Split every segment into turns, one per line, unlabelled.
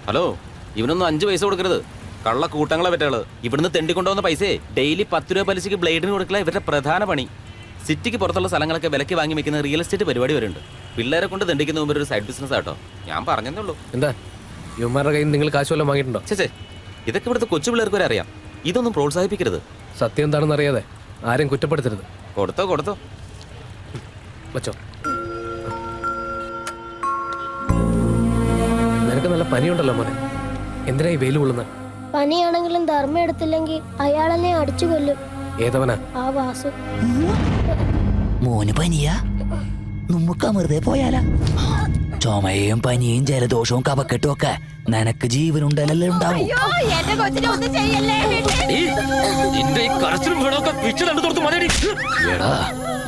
Hello, ഇവനൊന്നും 5 പൈസ കൊടുക്കരുത്. കള്ള കൂട്ടങ്ങളെ പറ്റുകള്. ഇവിടുന്ന് തെണ്ടിക്കൊണ്ടുവന്ന പൈസയെ ഡെയിലി 10 രൂപ പലിശക്ക് ബ്ലേഡിന് കൊടുക്കല ഇവരുടെ പ്രധാന പണി. സിറ്റിക്ക് പുറത്തുള്ള സ്ഥലങ്ങളൊക്കെ വിലക്ക് വാങ്ങി വെക്കുന്ന റിയൽ എസ്റ്റേറ്റ് പരിപാടി വരുന്നുണ്ട്. പിള്ളേരെ കൊണ്ട് തെണ്ടിക്കുന്ന മുമ്പ് ഒരു സൈഡ് ബിസിനസ് ആട്ടോ. ഞാൻ പറഞ്ഞതേ ഉള്ളൂ.
എന്താ യുവമാരുടെ കയ്യിൽ നിങ്ങൾ കാശ് വല്ലതും വാങ്ങിയിട്ടുണ്ടോ?
ചേച്ചേ, ഇതൊക്കെ ഇവിടുത്തെ കൊച്ചു പിള്ളേർക്ക് വരെ അറിയാം. ഇതൊന്നും പ്രോത്സാഹിപ്പിക്കരുത്.
സത്യം എന്താണെന്ന് അറിയാതെ ആരും കുറ്റപ്പെടുത്തരുത്.
കൊടുത്തോ
വച്ചോ. നിനക്ക് നല്ല പനിയുണ്ടല്ലോ മോനെ, എന്തിനാ ഈ വെയിൽ കൊള്ളുന്ന?
പനിയാണെങ്കിലും ധർമ്മം എടുത്തില്ലെങ്കിൽ അയാളെന്നെ അടിച്ചു കൊല്ലും.
ഏതവനാ?
ആ വാസു.
മോന് പനിയാ? നമുക്ക് വെറുതെ പോയാലാ? ചുമയും പനിയും ജലദോഷവും കഫക്കെട്ടും ഒക്കെ നിനക്ക് ജീവനുണ്ടല്ലേ ഉണ്ടാവും. എടാ,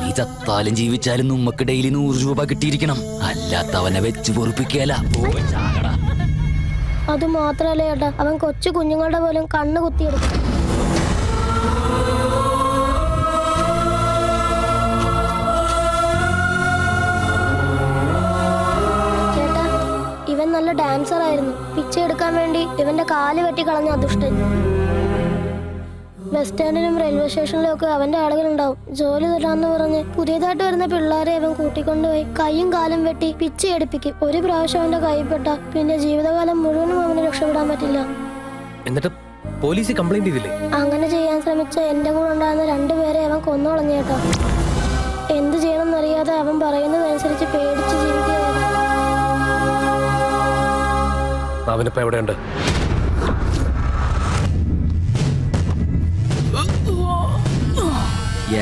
നീ ചത്താലും ജീവിച്ചാലും നമുക്ക് ഡെയിലി 100 രൂപ കിട്ടിയിരിക്കണം. അല്ലാത്തവനെ വെച്ച് പൊറിപ്പിക്കല.
അത് മാത്രല്ല ഏട്ടാ, അവൻ കൊച്ചു കുഞ്ഞുങ്ങളുടെ പോലും കണ്ണ് കുത്തിയെടുക്കും. ചേട്ടാ, ഇവൻ നല്ല ഡാൻസർ ആയിരുന്നു. പിച്ച എടുക്കാൻ വേണ്ടി ഇവന്റെ കാല് വെട്ടി കളഞ്ഞ അദുഷ്ടൻ. ബസ് സ്റ്റാൻഡിലും റെയിൽവേ സ്റ്റേഷനിലും ഒക്കെ അവന്റെ ആളുകളുണ്ടാവും. ജോലി തരാന്ന് പറഞ്ഞ് പുതിയതായിട്ട് വരുന്ന പിള്ളേരെ അവൻ കൂട്ടിക്കൊണ്ടുപോയി കൈയും കാലും വെട്ടി പിച്ച എടുപ്പിക്കും. ഒരു പ്രാവശ്യം അവന്റെ കൈപ്പെട്ട പിന്നെ ജീവിതകാലം മുഴുവനും അവന് രക്ഷപ്പെടാൻ പറ്റില്ല.
എന്നിട്ട് പോലീസ് കംപ്ലൈന്റ് ചെയ്തില്ലേ?
അങ്ങനെ ചെയ്യാൻ ശ്രമിച്ച എന്റെ കൂടെ ഉണ്ടായിരുന്ന 2 പേരെ അവൻ കൊന്നോളഞ്ഞ കേട്ടോ. എന്ത് ചെയ്യണമെന്നറിയാതെ അവൻ പറയുന്നതനുസരിച്ച് പേടിച്ച് ജീവിക്കുകയാണ്.
അവനിപ്പോ എവിടെയുണ്ട്?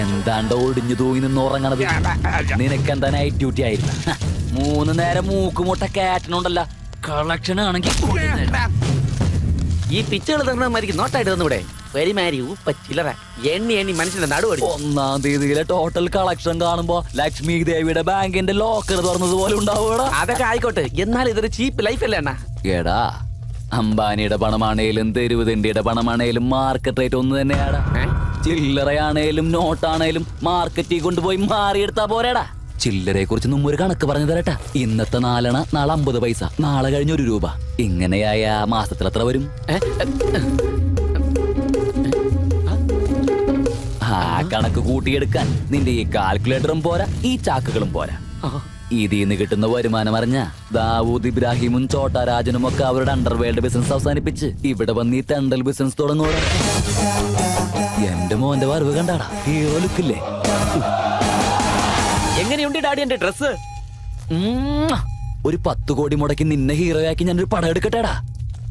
എന്താണ്ട് ഒടിഞ്ഞു തൂങ്ങി നിന്ന് ഉറങ്ങണത്? നിനക്കെന്താ നൈറ്റ് ഡ്യൂട്ടി ആയിരുന്നു? 3 നേരം മൂക്കുമുട്ട കാറ്റനുണ്ടല്ല. കളക്ഷൻ ആണെങ്കിൽ
ഈ പിച്ചുകൾ തന്നമാരിക്ക് നോട്ടായിട്ട് തന്നൂടെ? പെരിമാരി ഉപ്പച്ചില്ലറ എണ്ണി മനുഷ്യന്റെ നടുവടി.
1-ാം തീയതിയിലെ ടോട്ടൽ കളക്ഷൻ കാണുമ്പോ ലക്ഷ്മി ദേവിയുടെ ബാങ്കിന്റെ ലോക്കർ തുറന്നതുപോലെ ഉണ്ടാവൂടാ.
അതൊക്കെ ആയിക്കോട്ടെ, എന്നാൽ ഇതൊരു ചീപ്പ് ലൈഫ് അല്ലേ അണ്ണാ?
എടാ, അംബാനിയുടെ പണമാണേലും തെരുവുതിണ്ടിയുടെ പണമാണേലും മാർക്കറ്റ് റേറ്റ് ഒന്ന് തന്നെയാടാ. ചില്ലറയാണേലും നോട്ടാണേലും മാർക്കറ്റിൽ കൊണ്ടുപോയി മാറിയെടുത്താ പോരാടാ. ചില്ലറയെ കുറിച്ച് മുമ്പ് ഒരു കണക്ക് പറഞ്ഞു തരട്ടാ. ഇന്നത്തെ 4 അണ, നാളെ 50 പൈസ, നാളെ കഴിഞ്ഞ് 1 രൂപ. ഇങ്ങനെയായ മാസത്തിൽ എത്ര വരും? ആ കണക്ക് കൂട്ടിയെടുക്കാൻ നിന്റെ ഈ കാൽക്കുലേറ്ററും പോരാ, ഈ ചാക്കുകളും പോരാ. ഇതിന്ന് കിട്ടുന്ന വരുമാനം അറിഞ്ഞ ദാവൂദ് ഇബ്രാഹിമും ചോട്ടാരാജനും ഒക്കെ അവരുടെ അണ്ടർവേൾഡ് ബിസിനസ് അവസാനിപ്പിച്ച് ഇവിടെ വന്ന് ഈ തെണ്ടൽ ബിസിനസ് തുടങ്ങൂടാ. എന്റെ മോന്റെ വരവ് കണ്ടാടാ, ഹീറോ ലുക്കില്ലേ?
എങ്ങനെയുണ്ട് ഡാഡി എന്റെ ഡ്രസ്?
ഒരു 10 കോടി മുടക്കി നിന്നെ ഹീറോയാക്കി ഞാനൊരു പടം എടുക്കട്ടെടാ.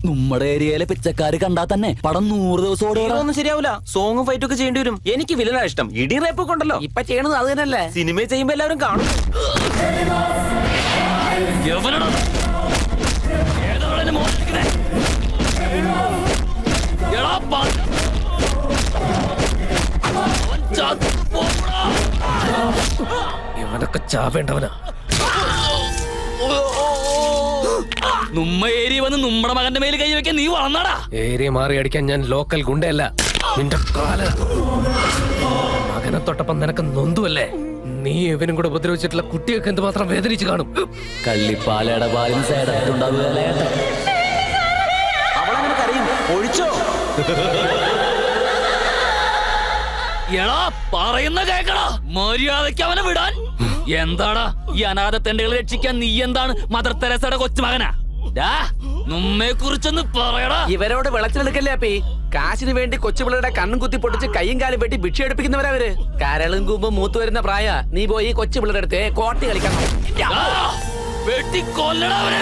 നമ്മുടെ ഏരിയയിലെ പിച്ചക്കാര് കണ്ടാ തന്നെ പടം 100 ദിവസം
ഒന്നും ശരിയാവില്ല. സോങ്ങും ഫൈറ്റും ഒക്കെ ചെയ്യേണ്ടി വരും. എനിക്ക് വില്ലനാ ഇഷ്ടം. ഇടി റേപ്പൊക്കെ ഉണ്ടല്ലോ.
ഇപ്പൊ ചെയ്യണത് അത് തന്നെയല്ലേ?
സിനിമ ചെയ്യുമ്പോ എല്ലാവരും കാണും.
ഇവനൊക്കെ ചാവേണ്ടവനാ.
നമ്മ ഏരിയ വന്ന് നമ്മുടെ മകന്റെ മേല് കൈ വെക്കാൻ നീ വളർന്നാടാ.
ഏരിയ മാറി അടിക്കാൻ ഞാൻ ലോക്കൽ ഗുണ്ടയല്ല. നിന്റെ കാല മകനെ തൊട്ടപ്പം നിനക്ക് നൊന്തുവല്ലേ? നീ ഇവനും കൂടെ ഉപദ്രവിച്ചിട്ടുള്ള കുട്ടിയൊക്കെ എന്തുമാത്രം വേദനിച്ച് കാണും.
കള്ളിപ്പാലയുടെ പാലും സൈഡായിട്ടുണ്ടാവുക.
അവളങ്ങനെ കരയും. ഒഴിച്ചോ?
എടാ, പറയുന്ന കേക്കടാ. മര്യാദയ്ക്ക് അവനെ വിടാൻ. എന്താടാ ഈ അനാഥ തെണ്ടുകളെ രക്ഷിക്കാൻ നീ എന്താണ് മദർ തെരേസയുടെ കൊച്ചുമകനാ? നമ്മെ കുറിച്ചൊന്ന് പറയടാ.
ഇവരോട് വിളച്ചെടുക്കല്ലേ അപ്പി? കാശിന് വേണ്ടി കൊച്ചുപിള്ളയുടെ കണ്ണും കുത്തി പൊട്ടിച്ച് കൈയും കാലും വെട്ടി ഭിക്ഷ എടുപ്പിക്കുന്നവരവര്. കരളും കൂമ്പും മൂത്ത് വരുന്ന പ്രായ നീ പോയി കൊച്ചുപിള്ളയുടെ അടുത്ത് കോട്ടി കളിക്കണം.
വെട്ടിക്കൊല്ലടാ അവനെ.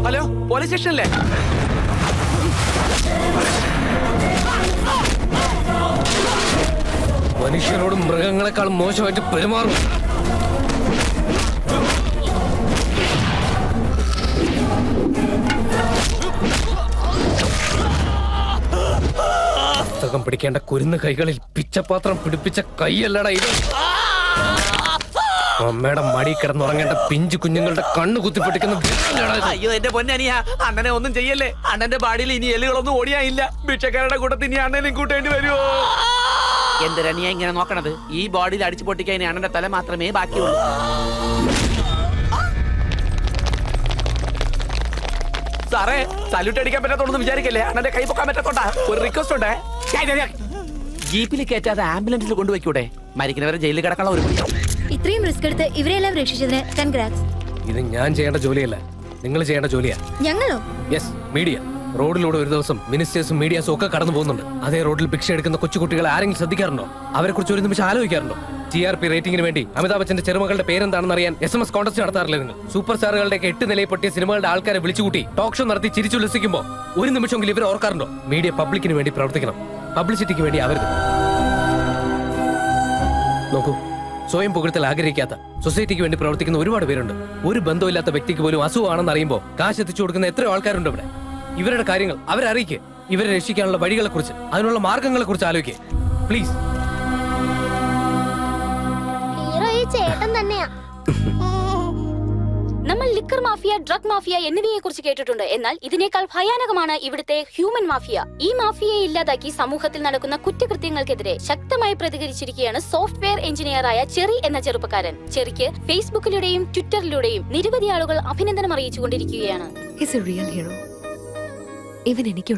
ഹലോ പോലീസ് സ്റ്റേഷനല്ലേ?
മനുഷ്യരോടും മൃഗങ്ങളെക്കാളും മോശമായിട്ട് പെരുമാറും. പുസ്തകം പിടിക്കേണ്ട കുരുന്ന് കൈകളിൽ പിച്ചപാത്രം പിടിപ്പിച്ച കൈയല്ലടാ ഇത്. അമ്മയുടെ മടി കിടന്നുറങ്ങേണ്ട പിഞ്ചു കുഞ്ഞുങ്ങളുടെ കണ്ണു കുത്തിപ്പൊട്ടിക്കുന്ന വിരലല്ലടാ ഇത്.
അയ്യോ എന്റെ പൊന്നനിയ, അണ്ണനെ ഒന്നും ചെയ്യല്ലേ. അണ്ണന്റെ ബാഡിയിൽ ഇനി എല്ലുകളൊന്നും ഓടിയായില്ല. ഭിക്ഷക്കാരുടെ കൂട്ടത്തിൽ ഇനി അണ്ണനെയും കൂട്ടേണ്ടി വരുമോ? എന്തിനാ ഇങ്ങനെ നോക്കണത്? ഈ ബോഡിയിൽ അടിച്ചു പൊട്ടിക്കാൻ ഇനി അണ്ണന്റെ തല മാത്രമേ ബാക്കിയുള്ളൂ. സാറേ, സല്യൂട്ട് അടിക്കാൻ പറ്റാത്തോണ്ടെന്ന് വിചാരിക്കല്ലേ. അണ്ണന്റെ കൈ പൊക്കാൻ പറ്റത്തോണ്ടാ. ഒരു റിക്വസ്റ്റ് ഉണ്ടേ, ജീപ്പിൽ കയറ്റാതെ ആംബുലൻസിൽ കൊണ്ടുപോയിക്കൂടെ? മരിക്കുന്നവരെ ജയിലിൽ കിടക്കാനുള്ള ഒരു പണി.
ഇത്രയും റിസ്ക് എടുത്ത് ഇവരെല്ലാം രക്ഷിച്ചതിന് കൺഗ്രാറ്റ്സ്.
ഇത് ഞാൻ ചെയ്യേണ്ട ജോലിയല്ല, നിങ്ങൾ ചെയ്യേണ്ട ജോലിയാ.
ഞങ്ങളോ?
Yes, media. റോഡിലൂടെ ഒരു ദിവസം മിനിസ്റ്റേഴ്സും മീഡിയാസും ഒക്കെ കടന്നു പോകുന്നുണ്ട്. അതേ റോഡിൽ ഭിക്ഷ എടുക്കുന്ന കൊച്ചുകുട്ടികളെ ആരെങ്കിലും ശ്രദ്ധിക്കാറുണ്ടോ? അവരെ കുറിച്ച് ഒരു നിമിഷം ആലോചിക്കാറുണ്ടോ? TRP റേറ്റിംഗിന് വേണ്ടി അമിതാഭ് ബച്ചന്റെ ചെറുമകളുടെ പേരെന്താണെന്ന് അറിയാൻ SMS കോൺടെസ്റ്റ് നടത്താറില്ല നിങ്ങൾ? സൂപ്പർ സ്റ്റാറുകളുടെ 8 നിലയിൽ പൊട്ടിയ സിനിമകളുടെ ആൾക്കാരെ വിളിച്ചുകൂട്ടി ടോക്ക് ഷോ നടത്തി ചിരിച്ചുല്ലസിക്കുമ്പോൾ ഒരു നിമിഷമെങ്കിലും ഇവർ ഓർക്കാറുണ്ടോ? മീഡിയ പബ്ലിക്കിന് വേണ്ടി പ്രവർത്തിക്കണം, പബ്ലിസിറ്റിക്ക് വേണ്ടി ആവരുത്. നോക്കൂ, സ്വയം പുകഴ്ത്തൽ ആഗ്രഹിക്കാത്ത, സൊസൈറ്റിക്ക് വേണ്ടി പ്രവർത്തിക്കുന്ന ഒരുപാട് പേരുണ്ട്. ഒരു ബന്ധമില്ലാത്ത വ്യക്തിക്ക് പോലും അസുഖമാണെന്ന് അറിയുമ്പോൾ കാശ് എത്തിച്ചു കൊടുക്കുന്ന എത്രയോ ആൾക്കാരുണ്ട് ഇവിടെ. ഇവരുടെ കാര്യങ്ങൾ അവരെ അറിയിക്കുക. ഇവരെ രക്ഷിക്കാനുള്ള വഴികളെ കുറിച്ച്, അതിനുള്ള മാർഗങ്ങളെ കുറിച്ച് ആലോചിക്കുക പ്ലീസ്.
ഹീറോ ഈ ചേട്ടൻ തന്നെയാ.
നമ്മൾ ലിക്കർ മാഫിയ, ഡ്രഗ് മാഫിയ എന്നിവയെ കുറിച്ച് കേട്ടിട്ടുണ്ട്. എന്നാൽ ഇതിനേക്കാൾ ഭയാനകമാണ് ഇവിടുത്തെ ഹ്യൂമൻ മാഫിയ. ഈ മാഫിയയെ ഇല്ലാതാക്കി സമൂഹത്തിൽ നടക്കുന്ന കുറ്റകൃത്യങ്ങൾക്കെതിരെ ശക്തമായി പ്രതികരിച്ചിരിക്കുകയാണ് സോഫ്റ്റ്വെയർ എഞ്ചിനീയറായ ചെറി എന്ന ചെറുപ്പക്കാരൻ. ചെറിക്ക് ഫേസ്ബുക്കിലൂടെയും ട്വിറ്ററിലൂടെയും നിരവധി ആളുകൾ അഭിനന്ദനം അറിയിച്ചുകൊണ്ടിരിക്കുകയാണ്.
He's a real hero. Even എനിക്ക്